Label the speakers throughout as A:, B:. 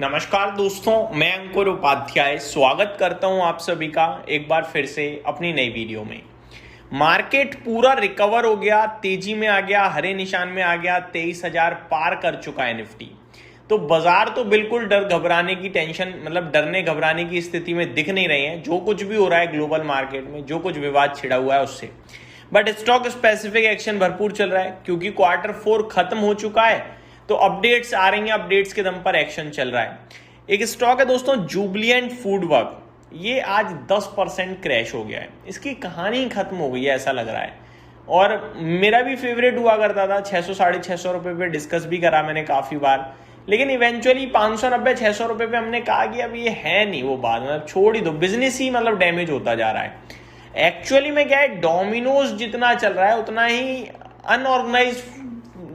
A: नमस्कार दोस्तों, मैं अंकुर उपाध्याय स्वागत करता हूं आप सभी का एक बार फिर से अपनी नई वीडियो में। मार्केट पूरा रिकवर हो गया, तेजी में आ गया, हरे निशान में आ गया, 23,000 पार कर चुका है निफ्टी। तो बाजार तो बिल्कुल डर घबराने की टेंशन डरने घबराने की स्थिति में दिख नहीं रहे हैं। जो कुछ भी हो रहा है ग्लोबल मार्केट में, जो कुछ विवाद छिड़ा हुआ है उससे, बट स्टॉक स्पेसिफिक एक्शन भरपूर चल रहा है क्योंकि Q4 खत्म हो चुका है। तो अपडेट्स आ रही हैं, अपडेट्स के दम पर एक्शन चल रहा है। एक स्टॉक है दोस्तों, जुबिलिएंट फूडवर्क। ये आज 10% क्रैश हो गया है। इसकी कहानी खत्म हो गई है ऐसा लग रहा है। और मेरा भी फेवरेट हुआ करता था, 600 साढ़े 600 रुपए पे डिस्कस भी करा मैंने काफी बार, लेकिन इवेंचुअली 590 600 रुपए पे हमने कहा कि अब ये है नहीं वो बात, छोड़ ही दो, बिजनेस ही डैमेज होता जा रहा है। एक्चुअली में क्या है, डोमिनोज जितना चल रहा है उतना ही अनऑर्गेनाइज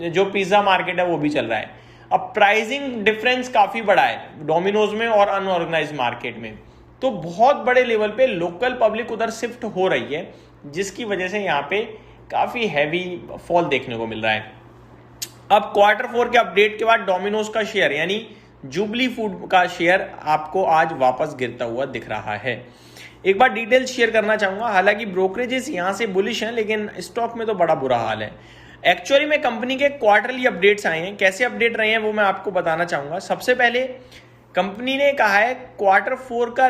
A: जो पिज्जा मार्केट है वो भी चल रहा है। अब प्राइसिंग डिफरेंस काफी बड़ा है डोमिनोज में और अनऑर्गेनाइज मार्केट में। तो बहुत बड़े लेवल पे लोकल पब्लिक उधर शिफ्ट हो रही है, जिसकी वजह से यहाँ पे काफी हैवी फॉल देखने को मिल रहा है। अब Q4 के अपडेट के बाद डोमिनोज का शेयर यानी जुबली फूड का शेयर आपको आज वापस गिरता हुआ दिख रहा है। एक बार डिटेल शेयर करना चाहूंगा। हालांकि ब्रोकरेजेस यहां से बुलिश हैं, लेकिन स्टॉक में तो बड़ा बुरा हाल है। एक्चुअली में कंपनी के क्वार्टरली अपडेट्स आए हैं, कैसे अपडेट रहे हैं वो मैं आपको बताना चाहूंगा। सबसे पहले कंपनी ने कहा है Q4 का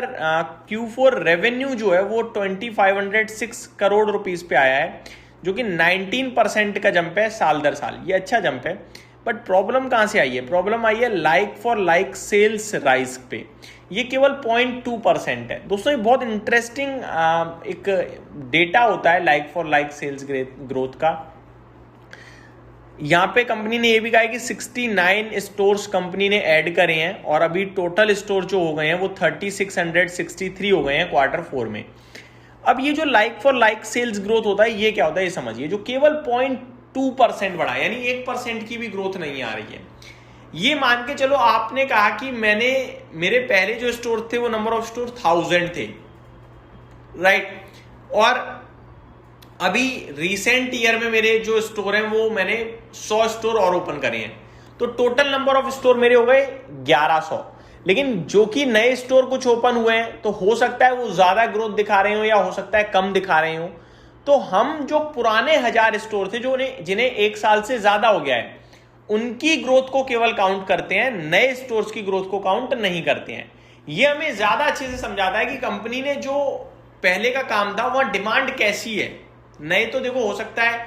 A: Q4 रेवेन्यू जो है वो 2506 करोड़ रुपीस पे आया है, जो कि 19% का जंप है साल दर साल। ये अच्छा जंप है, बट प्रॉब्लम कहां से आई है? प्रॉब्लम आई है like for like sales rise पे। ये केवल 0.2% है दोस्तों। ये बहुत इंटरेस्टिंग एक डेटा होता है like for like sales growth का। यहां पे कंपनी ने ये भी कहा है कि 69 स्टोर्स कंपनी ने ऐड करे हैं और अभी टोटल स्टोर जो हो गए हैं वो 3663 हो गए हैं Q4 में। अब ये जो like for like sales growth होता है ये क्या होता है ये समझिए। जो केवल 0.2% बढ़ा यानी 1% की भी ग्रोथ नहीं आ रही है। ये मान के चलो आपने कहा कि मेरे पहले जो स्टोर थे वो नंबर ऑफ स्टोर 1000 थे, राइट, और अभी रिसेंट ईयर में मेरे जो स्टोर हैं वो मैंने 100 स्टोर और ओपन करे हैं, तो टोटल नंबर ऑफ स्टोर मेरे हो गए 1100। लेकिन जो कि नए स्टोर कुछ ओपन हुए हैं तो हो सकता है वो ज्यादा ग्रोथ दिखा रहे हो या हो सकता है कम दिखा रहे हो। तो हम जो पुराने 1000 स्टोर थे जिन्हें 1 साल से ज्यादा हो गया है उनकी ग्रोथ को केवल काउंट करते हैं, नए स्टोर्स की ग्रोथ को काउंट नहीं करते हैं। ये हमें ज्यादा अच्छे से समझाता है कि कंपनी ने जो पहले का काम था वहां डिमांड कैसी है। नए तो देखो हो सकता है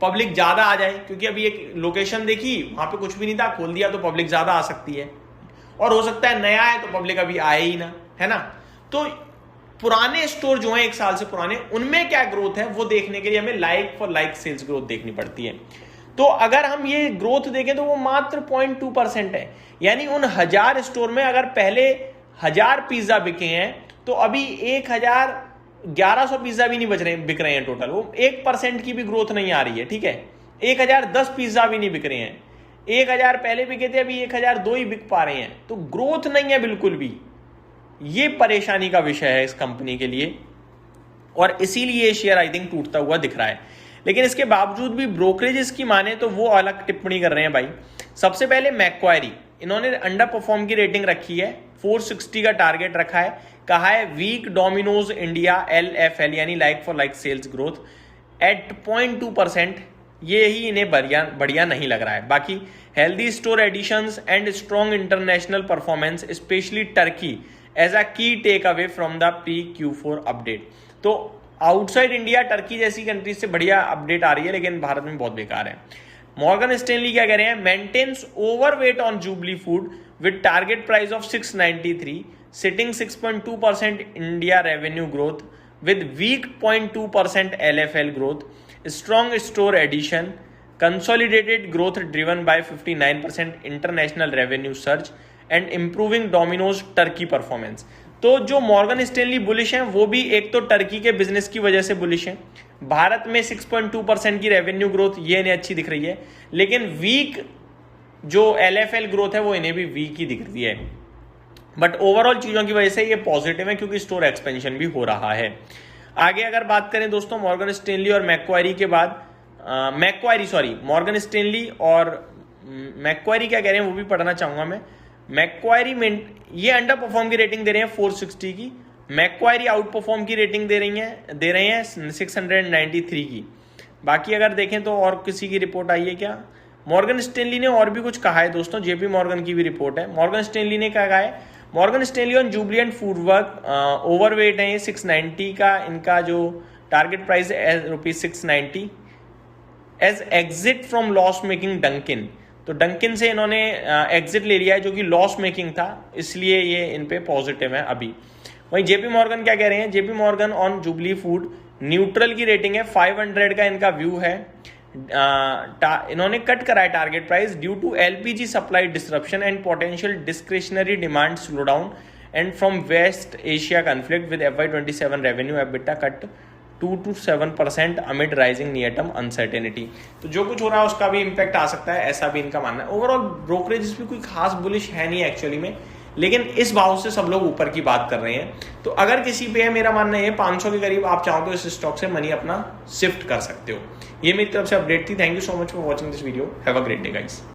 A: पब्लिक ज्यादा आ जाए, क्योंकि अभी एक लोकेशन देखी वहां पे कुछ भी नहीं था, खोल दिया तो पब्लिक ज्यादा आ सकती है, और हो सकता है नया है तो पब्लिक अभी आए ही ना, है ना। तो पुराने स्टोर जो हैं 1 साल से पुराने, उनमें क्या ग्रोथ है वो देखने के लिए हमें like for like sales growth देखनी पड़ती है। तो अगर हम ये ग्रोथ देखें तो वो मात्र 0.2% है। यानी उन 1000 स्टोर में अगर पहले 1000 पिज्जा बिके हैं तो अभी 1100 पिज्जा भी नहीं बिक रहे हैं टोटल। वो 1% की भी ग्रोथ नहीं आ रही है, ठीक है। 1010 पिज्जा भी नहीं बिक रहे हैं। 1000 पहले बिके थे, अभी 1002 ही बिक पा रहे हैं। तो ग्रोथ नहीं है बिल्कुल भी। ये परेशानी का विषय है इस कंपनी के लिए, और इसीलिए शेयर आई थिंक टूटता हुआ दिख रहा है। लेकिन इसके बावजूद भी ब्रोकरेजेस की माने तो वो अलग टिप्पणी कर रहे हैं भाई। सबसे पहले मैक्वायरी, इन्होंने अंडर परफॉर्म की रेटिंग रखी है, 460 का टारगेट रखा है। कहा है वीक डोमिनोज इंडिया LFL यानी like for like sales growth at 0.2%, ये ही इन्हें बढ़िया नहीं लग रहा है। बाकी healthy store additions and strong international performance specially Turkey as a key takeaway from the pre Q4 update. तो आउटसाइड इंडिया टर्की जैसी कंट्रीज से बढ़िया अपडेट आ रही है, लेकिन भारत में बहुत बेकार है। मॉर्गन स्टैनली क्या कह रहे हैं? Maintains overweight on Jubilant food with target price of 693, citing 6.2% India revenue growth with weak 0.2% LFL growth, strong store addition, consolidated growth driven by 59% international revenue surge and improving Domino's Turkey performance. तो जो Morgan Stanley bullish हैं वो भी एक तो Turkey के business की वजह से बुलिश हैं। भारत में 6.2% की रेवेन्यू ग्रोथ ये इन्हें अच्छी दिख रही है, लेकिन वीक जो LFL ग्रोथ है वो इन्हें भी वीक ही दिख रही है। बट ओवरऑल चीजों की वजह से ये पॉजिटिव है क्योंकि स्टोर एक्सपेंशन भी हो रहा है। आगे अगर बात करें दोस्तों मॉर्गन स्टैनली और मैक्वायरी के बाद, मॉर्गन स्टैनली और मैक्वायरी क्या कह रहे हैं वो भी पढ़ना चाहूंगा मैं। मैक्वायरी में ये अंडर परफॉर्म की रेटिंग दे रहे हैं 460 की, मैक्वायरी आउट परफॉर्म की रेटिंग दे रहे हैं 693 की। बाकी अगर देखें तो और किसी की रिपोर्ट आई है क्या? मॉर्गन स्टैनली ने और भी कुछ कहा है दोस्तों, जेपी मॉर्गन की भी रिपोर्ट है। मॉर्गन स्टैनली ने क्या कहा है? Morgan Stanley on Jubilant FoodWorks overweight है 690 का, इनका जो टारगेट प्राइस है ₹690 as exit from loss making Dunkin. तो डंकिन से इन्होंने एग्जिट ले लिया है जो कि लॉस मेकिंग था, इसलिए ये इन पे पॉजिटिव है अभी। वहीं जेपी मॉर्गन क्या कह रहे हैं? JP Morgan on Jubilant food neutral की रेटिंग है, 500 का इनका व्यू है। इन्होंने कट करा है target price due to LPG supply disruption and potential discretionary demand slow down and from West Asia conflict with FY27 revenue EBITDA cut 2 to 7% amid rising near term uncertainty. तो जो कुछ हो रहा है उसका भी इम्पैक्ट आ सकता है, ऐसा भी इनका मानना है। ओवरऑल ब्रोकरेज भी कोई खास बुलिश है नहीं एक्चुअली में, लेकिन इस भाव से सब लोग ऊपर की बात कर रहे हैं। तो अगर किसी पे है, मेरा मानना है 500 के करीब आप चाहो तो इस स्टॉक से मनी अपना शिफ्ट कर सकते हो। ये मेरी तरफ से अपडेट थी। Thank you so much for watching this video. Have a great day guys.